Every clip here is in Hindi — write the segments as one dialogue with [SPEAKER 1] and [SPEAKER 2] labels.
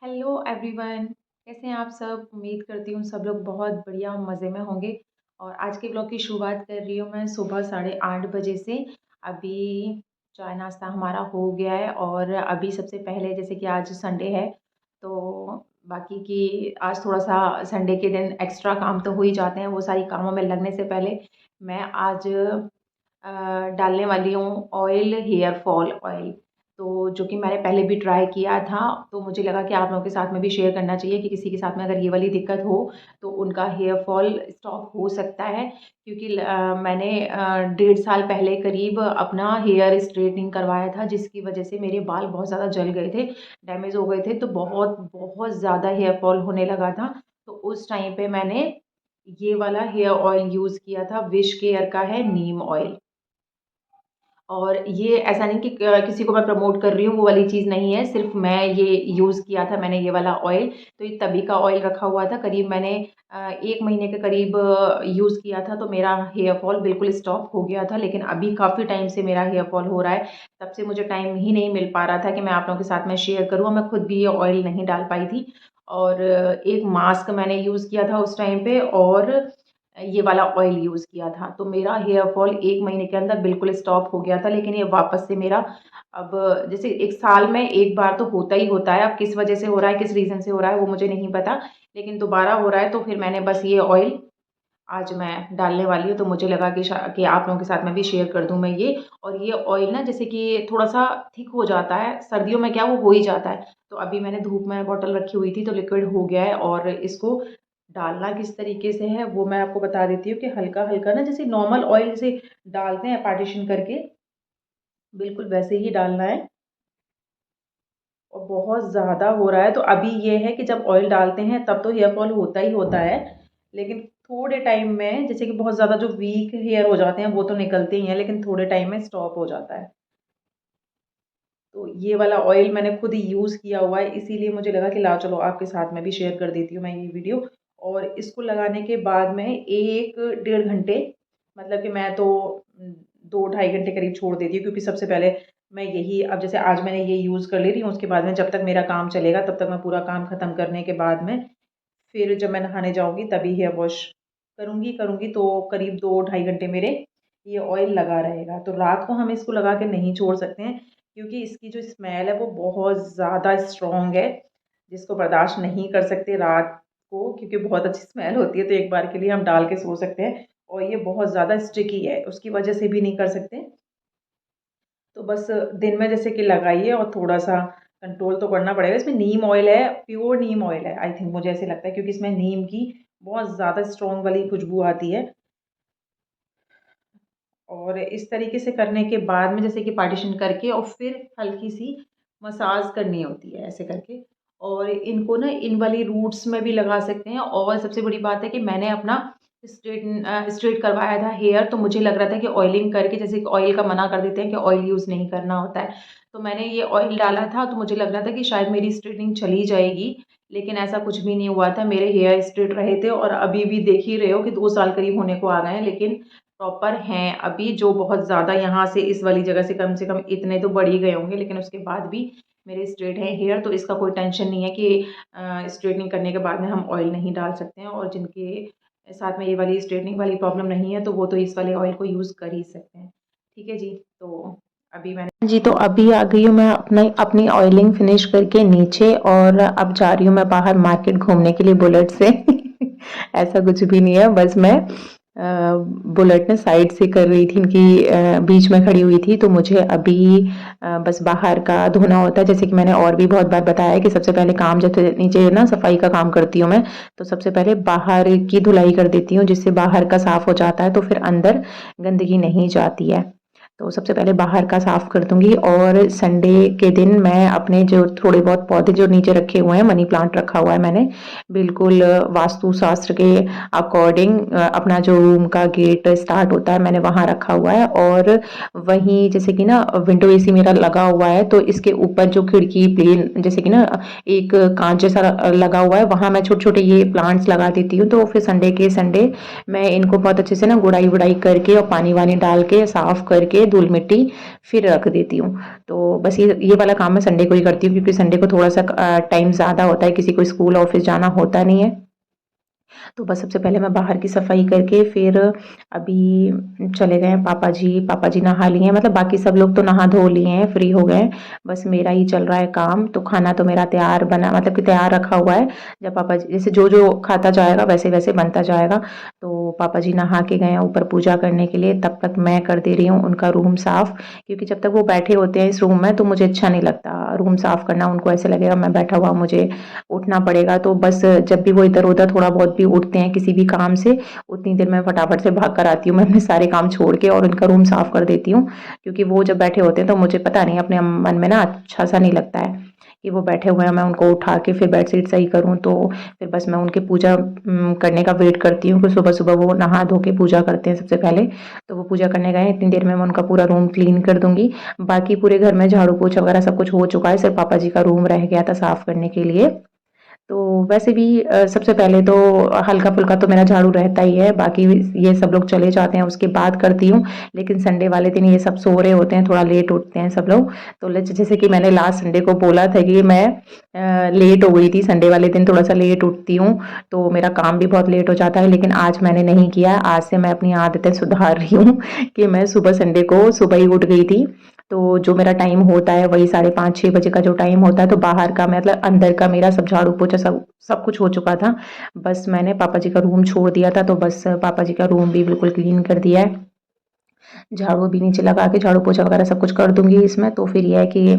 [SPEAKER 1] Hello everyone. कैसे हैं आप सब? उम्मीद करती हूँ सब लोग बहुत बढ़िया मज़े में होंगे। और आज के ब्लॉग की शुरुआत कर रही हूँ मैं सुबह 8:30 बजे से। अभी चाय नाश्ता हमारा हो गया है और अभी सबसे पहले जैसे कि आज संडे है तो बाकी की आज थोड़ा सा संडे के दिन एक्स्ट्रा काम तो हो ही जाते हैं। वो सारी कामों में लगने से पहले मैं आज डालने वाली हूँ ऑयल, हेयर फॉल ऑयल। तो जो कि मैंने पहले भी ट्राई किया था, तो मुझे लगा कि आप लोगों के साथ में भी शेयर करना चाहिए कि किसी के साथ में अगर ये वाली दिक्कत हो तो उनका हेयर फॉल स्टॉप हो सकता है। क्योंकि मैंने 1.5 साल पहले करीब अपना हेयर स्ट्रेटनिंग करवाया था, जिसकी वजह से मेरे बाल बहुत ज़्यादा जल गए थे, डैमेज हो गए थे, तो बहुत बहुत ज़्यादा हेयर फॉल होने लगा था। तो उस टाइम पे मैंने ये वाला हेयर ऑयल यूज़ किया था, विश केयर का है नीम ऑयल। और ये ऐसा नहीं कि किसी को मैं प्रमोट कर रही हूँ, वो वाली चीज़ नहीं है, सिर्फ मैं ये यूज़ किया था मैंने ये वाला ऑयल। तो ये तभी का ऑयल रखा हुआ था, करीब मैंने 1 महीने के करीब यूज़ किया था, तो मेरा हेयर फॉल बिल्कुल स्टॉप हो गया था। लेकिन अभी काफ़ी टाइम से मेरा हेयर फॉल हो रहा है, तब से मुझे टाइम ही नहीं मिल पा रहा था कि मैं आप लोगों के साथ में शेयर करूँ। मैं खुद भी ये ऑयल नहीं डाल पाई थी। और एक मास्क मैंने यूज़ किया था उस टाइम पे, और ये वाला ऑयल यूज़ किया था, तो मेरा हेयर फॉल 1 महीने के अंदर बिल्कुल स्टॉप हो गया था। लेकिन ये वापस से मेरा अब जैसे 1 साल में 1 बार तो होता ही होता है। अब किस वजह से हो रहा है, किस रीज़न से हो रहा है, वो मुझे नहीं पता, लेकिन दोबारा हो रहा है। तो फिर मैंने बस ये ऑयल आज मैं डालने वाली हूँ, तो मुझे लगा कि आप लोगों के साथ में भी शेयर कर दूँ मैं ये। और ये ऑयल ना जैसे कि थोड़ा-सा थिक हो जाता है, सर्दियों में क्या वो हो ही जाता है। तो अभी मैंने धूप में बॉटल रखी हुई थी, तो लिक्विड हो गया है। और इसको डालना किस तरीके से है वो मैं आपको बता देती हूँ कि हल्का-हल्का ना, जैसे नॉर्मल ऑयल जैसे डालते हैं पार्टीशन करके, बिल्कुल वैसे ही डालना है। और बहुत ज़्यादा हो रहा है, तो अभी ये है कि जब ऑयल डालते हैं तब तो हेयर फॉल होता ही होता है, लेकिन थोड़े टाइम में जैसे कि बहुत ज़्यादा जो वीक हेयर हो जाते हैं वो तो निकलते ही हैं, लेकिन थोड़े टाइम में स्टॉप हो जाता है। तो ये वाला ऑयल मैंने खुद ही यूज़ किया हुआ है, इसीलिए मुझे लगा कि लाओ चलो आपके साथ में भी शेयर कर देती हूँ मैं ये वीडियो। और इसको लगाने के बाद में 1 डेढ़ घंटे, मतलब कि मैं तो 2 ढाई घंटे करीब छोड़ देती हूँ, क्योंकि सबसे पहले मैं यही, अब जैसे आज मैंने ये यूज़ कर ले रही हूँ, उसके बाद में जब तक मेरा काम चलेगा तब तक मैं पूरा काम ख़त्म करने के बाद में फिर जब मैं नहाने जाऊँगी तभी हेयर वॉश करूँगी, तो करीब 2 ढाई घंटे मेरे ये ऑयल लगा रहेगा। तो रात को हम इसको लगा के नहीं छोड़ सकते हैं, क्योंकि इसकी जो स्मेल है वो बहुत ज़्यादा स्ट्रॉन्ग है, जिसको बर्दाश्त नहीं कर सकते रात को, क्योंकि बहुत अच्छी स्मेल होती है। तो एक बार के लिए हम डाल के सो सकते हैं, और ये बहुत ज़्यादा स्टिकी है, उसकी वजह से भी नहीं कर सकते। तो बस दिन में जैसे कि लगाइए, और थोड़ा-सा कंट्रोल तो करना पड़ेगा। इसमें नीम ऑयल है, प्योर नीम ऑयल है आई थिंक, मुझे ऐसे लगता है, क्योंकि इसमें नीम की बहुत ज़्यादा स्ट्रॉन्ग वाली खुशबू आती है। और इस तरीके से करने के बाद में जैसे कि पार्टीशन करके और फिर हल्की-सी मसाज करनी होती है ऐसे करके। और इनको ना इन वाली रूट्स में भी लगा सकते हैं। और सबसे बड़ी बात है कि मैंने अपना स्ट्रेट करवाया था हेयर, तो मुझे लग रहा था कि ऑयलिंग करके, जैसे कि ऑयल का मना कर देते हैं कि ऑयल यूज़ नहीं करना होता है। तो मैंने ये ऑयल डाला था, तो मुझे लग रहा था कि शायद मेरी स्ट्रेटनिंग चली जाएगी, लेकिन ऐसा कुछ भी नहीं हुआ था। मेरे हेयर स्ट्रेट रहे थे, और अभी भी देख ही रहे हो कि 2 साल करीब होने को आ गए हैं, लेकिन प्रॉपर हैं अभी। जो बहुत ज़्यादा यहाँ से कम इतने तो बढ़ ही गए होंगे, लेकिन उसके बाद भी मेरे स्ट्रेट है हेयर, तो इसका कोई टेंशन नहीं है कि स्ट्रेटनिंग करने के बाद में हम ऑयल नहीं डाल सकते हैं। और जिनके साथ में ये वाली स्ट्रेटनिंग वाली प्रॉब्लम नहीं है, तो वो तो इस वाले ऑयल को यूज़ कर ही सकते हैं। ठीक है जी, तो अभी मैंने जी, तो अभी आ गई हूँ मैं अपनी अपनी ऑयलिंग फिनिश करके नीचे, और अब जा रही हूँ मैं बाहर मार्केट घूमने के लिए बुलेट से। ऐसा कुछ भी नहीं है, बस मैं बुलेट ने साइड से कर रही थी, इनकी बीच में खड़ी हुई थी, तो मुझे अभी बस बाहर का धोना होता है। जैसे कि मैंने और भी बहुत बार बताया है कि सबसे पहले काम, जैसे नीचे ना सफाई का काम करती हूँ मैं, तो सबसे पहले बाहर की धुलाई कर देती हूँ, जिससे बाहर का साफ हो जाता है, तो फिर अंदर गंदगी नहीं जाती है। तो सबसे पहले बाहर का साफ कर दूंगी। और संडे के दिन मैं अपने जो थोड़े बहुत पौधे जो नीचे रखे हुए हैं, मनी प्लांट रखा हुआ है मैंने, बिल्कुल वास्तु शास्त्र के अकॉर्डिंग, अपना जो रूम का गेट स्टार्ट होता है मैंने वहाँ रखा हुआ है। और वहीं जैसे कि ना विंडो एसी मेरा लगा हुआ है, तो इसके ऊपर जो खिड़की प्लेन जैसे कि ना एक कांच जैसा लगा हुआ है, वहाँ मैं छोटे छोटे ये प्लांट्स लगा देती हूँ। तो फिर संडे के संडे मैं इनको बहुत अच्छे से ना गुड़ाई वुड़ाई करके और पानी वानी डाल के साफ करके के धूल मिट्टी फिर रख देती हूँ। तो बस ये वाला काम मैं संडे को ही करती हूँ, क्योंकि संडे को थोड़ा सा टाइम ज़्यादा होता है, किसी को स्कूल ऑफिस जाना होता नहीं है। तो बस सबसे पहले मैं बाहर की सफाई करके फिर अभी चले गए हैं पापा जी नहा लिए हैं, मतलब बाकी सब लोग तो नहा धो लिए हैं, फ्री हो गए हैं। बस मेरा ही चल रहा है काम। तो खाना तो मेरा तैयार बना, मतलब कि तैयार रखा हुआ है। जब पापा जी जैसे जो जो खाता जाएगा वैसे वैसे बनता जाएगा। तो पापा जी नहा के गए हैं ऊपर पूजा करने के लिए, तब तक मैं कर दे रही हूँ उनका रूम साफ, क्योंकि जब तक वो बैठे होते हैं इस रूम में तो मुझे अच्छा नहीं लगता रूम साफ करना। उनको ऐसे लगेगा मैं बैठा हुआ, मुझे उठना पड़ेगा। तो बस जब भी वो इधर उधर थोड़ा बहुत भी उठते हैं किसी भी काम से, उतनी देर मैं फटाफट से भाग कर आती हूँ, मैं अपने सारे काम छोड़ के और उनका रूम साफ कर देती हूँ। क्योंकि वो जब बैठे होते हैं तो मुझे पता नहीं अपने मन में ना अच्छा सा नहीं लगता है कि वो बैठे हुए हैं, मैं उनको उठा के फिर बेडशीट सही करूँ। तो फिर बस मैं उनकी पूजा करने का वेट करती हूँ कि सुबह सुबह वो नहा धो के पूजा करते हैं सबसे पहले। तो वो पूजा करने गए, इतनी देर में मैं उनका पूरा रूम क्लीन कर दूंगी। बाकी पूरे घर में झाड़ू पोछा वगैरह सब कुछ हो चुका है, सिर्फ पापा जी का रूम रह गया था साफ करने के लिए। तो वैसे भी सबसे पहले तो हल्का-फुल्का तो मेरा झाड़ू रहता ही है, बाकी ये सब लोग चले जाते हैं उसके बाद करती हूँ। लेकिन संडे वाले दिन ये सब सो रहे होते हैं, थोड़ा लेट उठते हैं सब लोग। तो लच जैसे कि मैंने लास्ट संडे को बोला था कि मैं लेट हो गई थी, संडे वाले दिन थोड़ा-सा लेट उठती हूँ, तो मेरा काम भी बहुत लेट हो जाता है। लेकिन आज मैंने नहीं किया, आज से मैं अपनी आदतें सुधार रही हूँ कि मैं सुबह संडे को सुबह ही उठ गई थी। तो जो मेरा टाइम होता है वही 5:30-6 बजे का जो टाइम होता है, तो बाहर का मतलब अंदर का मेरा सब झाड़ू पोछा सब सब कुछ हो चुका था। बस मैंने पापा जी का रूम छोड़ दिया था, तो बस पापा जी का रूम भी बिल्कुल क्लीन कर दिया है। झाड़ू भी नीचे लगा के झाड़ू पोछा वगैरह सब कुछ कर दूंगी इसमें। तो फिर ये है कि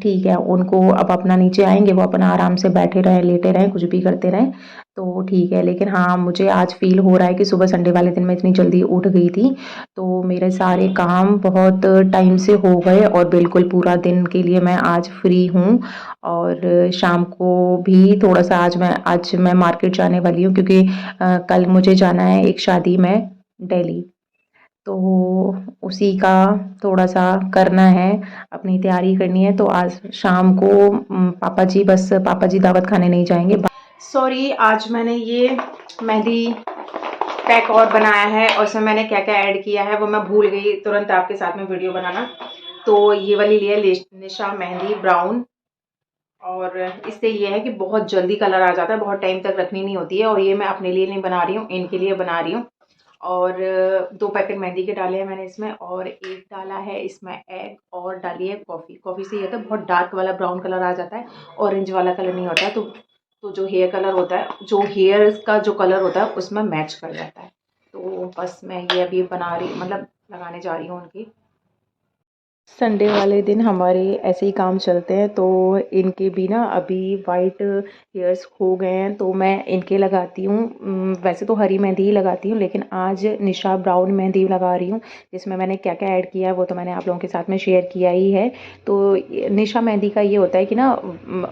[SPEAKER 1] ठीक है, उनको अब अपना नीचे आएंगे, वो अपना आराम से बैठे रहें, लेटे रहें, कुछ भी करते रहें, तो ठीक है। लेकिन हाँ, मुझे आज फील हो रहा है कि सुबह संडे वाले दिन मैं इतनी जल्दी उठ गई थी, तो मेरे सारे काम बहुत टाइम से हो गए और बिल्कुल पूरा दिन के लिए मैं आज फ्री हूँ। और शाम को भी थोड़ा सा आज मैं मार्केट जाने वाली हूँ, क्योंकि कल मुझे जाना है एक शादी में दिल्ली। तो उसी का थोड़ा-सा करना है, अपनी तैयारी करनी है। तो आज शाम को पापा जी दावत खाने नहीं जाएँगे। सॉरी, आज मैंने ये मेहंदी पैक और बनाया है और उसमें मैंने क्या-क्या ऐड किया है वो मैं भूल गई तुरंत आपके साथ में वीडियो बनाना। तो ये वाली ली है निशा मेहंदी ब्राउन, और इससे ये है कि बहुत जल्दी कलर आ जाता है, बहुत टाइम तक रखनी नहीं होती है। और ये मैं अपने लिए नहीं बना रही हूँ, इनके लिए बना रही हूँ। और 2 पैकेट मेहंदी के डाले हैं मैंने इसमें, और एक डाला है इसमें एग, और डाली है कॉफ़ी। कॉफ़ी से ये होता है बहुत डार्क वाला ब्राउन कलर आ जाता है, ऑरेंज वाला कलर नहीं होता है। तो जो हेयर कलर होता है, जो हेयर का जो कलर होता है उसमें मैच कर जाता है। तो बस मैं ये अभी बना रही, मतलब लगाने जा रही हूँ उनकी। संडे वाले दिन हमारे ऐसे ही काम चलते हैं, तो इनके भी ना अभी वाइट हेयर्स हो गए हैं, तो मैं इनके लगाती हूँ। वैसे तो हरी मेहंदी ही लगाती हूँ, लेकिन आज निशा ब्राउन मेहंदी लगा रही हूँ, जिसमें मैंने क्या क्या ऐड किया है वो तो मैंने आप लोगों के साथ में शेयर किया ही है। तो निशा मेहंदी का ये होता है कि ना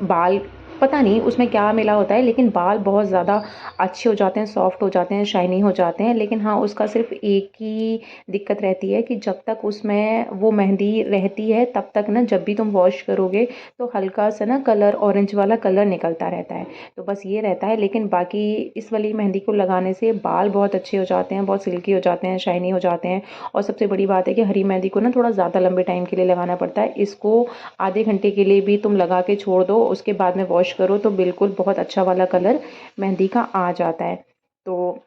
[SPEAKER 1] बाल, पता नहीं उसमें क्या मिला होता है, लेकिन बाल बहुत ज़्यादा अच्छे हो जाते हैं, सॉफ्ट हो जाते हैं, शाइनी हो जाते हैं। लेकिन हाँ, उसका सिर्फ एक ही दिक्कत रहती है कि जब तक उसमें वो मेहंदी रहती है तब तक ना, जब भी तुम वॉश करोगे तो हल्का सा ना कलर, ऑरेंज वाला कलर निकलता रहता है। तो बस ये रहता है, लेकिन बाकी इस वाली मेहंदी को लगाने से बाल बहुत अच्छे हो जाते हैं, बहुत सिल्की हो जाते हैं, शाइनी हो जाते हैं। और सबसे बड़ी बात है कि हरी मेहंदी को ना थोड़ा ज़्यादा लंबे टाइम के लिए लगाना पड़ता है। इसको आधे घंटे के लिए भी तुम लगा के छोड़ दो, उसके बाद में वॉश करो तो बिल्कुल बहुत अच्छा वाला कलर मेहंदी का आ जाता है। तो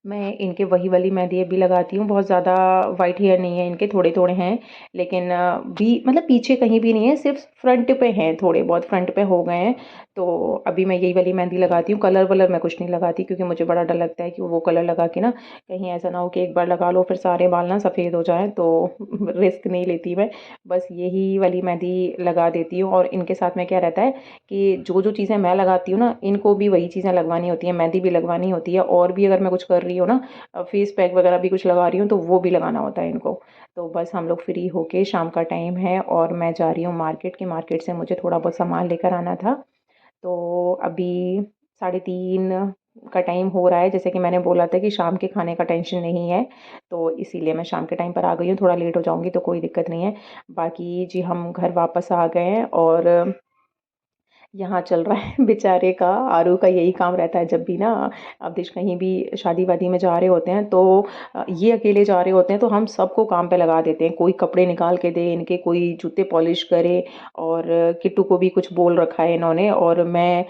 [SPEAKER 1] मैं इनके वही वाली मेहंदी अभी लगाती हूँ। बहुत ज़्यादा वाइट हेयर नहीं है इनके, थोड़े-थोड़े हैं, लेकिन भी मतलब पीछे कहीं भी नहीं है, सिर्फ फ्रंट पे हैं, थोड़े बहुत फ्रंट पे हो गए हैं। तो अभी मैं यही वाली मेहंदी लगाती हूँ। कलर-वलर मैं कुछ नहीं लगाती, क्योंकि मुझे बड़ा डर लगता है कि वो कलर लगा के ना कहीं ऐसा ना हो कि एक बार लगा लो फिर सारे बाल ना सफ़ेद हो जाएँ, तो रिस्क नहीं लेती मैं। बस यही वाली मेहंदी लगा देती हूँ। और इनके साथ में क्या रहता है कि जो-जो चीज़ें मैं लगाती हूँ ना, इनको भी वही चीज़ें लगवानी होती हैं, मेहंदी भी लगवानी होती है, और भी अगर मैं कुछ कर रही हूँ ना, फेस पैक वगैरह भी कुछ लगा रही हूँ तो वो भी लगाना होता है इनको। तो बस हम लोग फ्री होके, शाम का टाइम है और मैं जा रही हूँ मार्केट, की मार्केट से मुझे थोड़ा बहुत सामान लेकर आना था। तो अभी 3:30 का टाइम हो रहा है, जैसे कि मैंने बोला था कि शाम के खाने का टेंशन नहीं है, तो इसीलिए मैं शाम के टाइम पर आ गई हूँ। थोड़ा लेट हो जाऊँगी तो कोई दिक्कत नहीं है। बाकी जी, हम घर वापस आ गए हैं और यहाँ चल रहा है बेचारे का, आरू का यही काम रहता है जब भी ना अब देश कहीं भी शादी वादी में जा रहे होते हैं तो ये अकेले जा रहे होते हैं तो हम सबको काम पे लगा देते हैं, कोई कपड़े निकाल के दे इनके, कोई जूते पॉलिश करे। और किट्टू को भी कुछ बोल रखा है इन्होंने, और मैं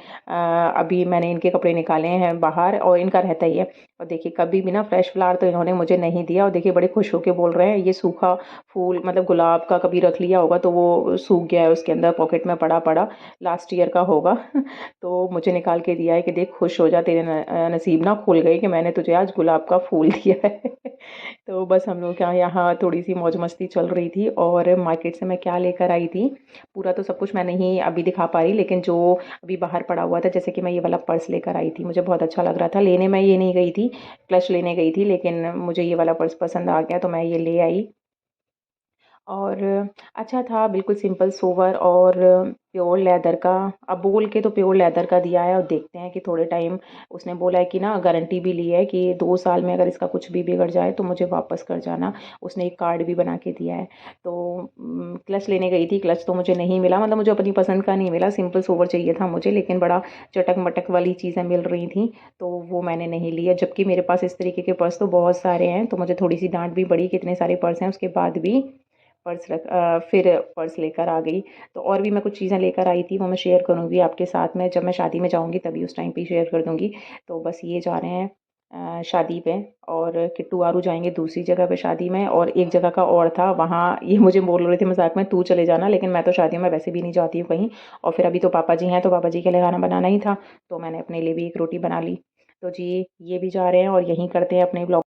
[SPEAKER 1] अभी मैंने इनके कपड़े निकाले हैं बाहर और इनका रहता ही है। और देखिए कभी भी ना फ्रेश फ्लावर तो इन्होंने मुझे नहीं दिया, और देखिए बड़े खुश होके बोल रहे हैं ये सूखा फूल मतलब गुलाब का कभी रख लिया होगा तो वो सूख गया है उसके अंदर पॉकेट में पड़ा पड़ा, लास्ट ईयर का होगा। तो मुझे निकाल के दिया है कि देख खुश हो जा, तेरे नसीब ना खुल गई कि मैंने तुझे आज गुलाब का फूल दिया है। तो बस हम लोग यहाँ थोड़ी सी मौज मस्ती चल रही थी। और मार्केट से मैं क्या लेकर आई थी पूरा तो सब कुछ मैं नहीं अभी दिखा पा रही, लेकिन जो अभी बाहर पड़ा हुआ था, जैसे कि मैं ये वाला पर्स लेकर आई थी, मुझे बहुत अच्छा लग रहा था लेने। मैं ये नहीं गई थी, क्लच लेने गई थी, लेकिन मुझे ये वाला पर्स पसंद आ गया तो मैं ये ले आई। और अच्छा था, बिल्कुल सिंपल सोवर और प्योर लेदर का। अब बोल के तो प्योर लेदर का दिया है, और देखते हैं कि थोड़े टाइम, उसने बोला है कि ना गारंटी भी ली है कि 2 साल में अगर इसका कुछ भी बिगड़ जाए तो मुझे वापस कर जाना। उसने एक कार्ड भी बना के दिया है। तो क्लच लेने गई थी, क्लच तो मुझे नहीं मिला, मतलब मुझे अपनी पसंद का नहीं मिला, सिंपल सोवर चाहिए था मुझे, लेकिन बड़ा चटक मटक वाली चीज़ें मिल रही थी तो वो मैंने नहीं लिया। जबकि मेरे पास इस तरीके के पर्स तो बहुत सारे हैं, तो मुझे थोड़ी सी डांट भी पड़ी कि इतने सारे पर्स हैं, उसके बाद भी फिर पर्स लेकर आ गई। तो और भी मैं कुछ चीज़ें लेकर आई थी, वो मैं शेयर करूँगी आपके साथ में, जब मैं शादी में जाऊँगी तभी उस टाइम पे शेयर कर दूँगी। तो बस ये जा रहे हैं शादी पे, और किट्टू आरू जाएंगे दूसरी जगह पे शादी में। और एक जगह का और था, वहाँ ये मुझे बोल रहे थे मजाक में तू चले जाना, लेकिन मैं तो शादियों में वैसे भी नहीं जाती हूँ कहीं। और फिर अभी तो पापा जी हैं तो पापा जी के लिए खाना बनाना ही था, तो मैंने अपने लिए भी एक रोटी बना ली। तो जी ये भी जा रहे हैं, और यहीं करते हैं अपने ब्लॉग।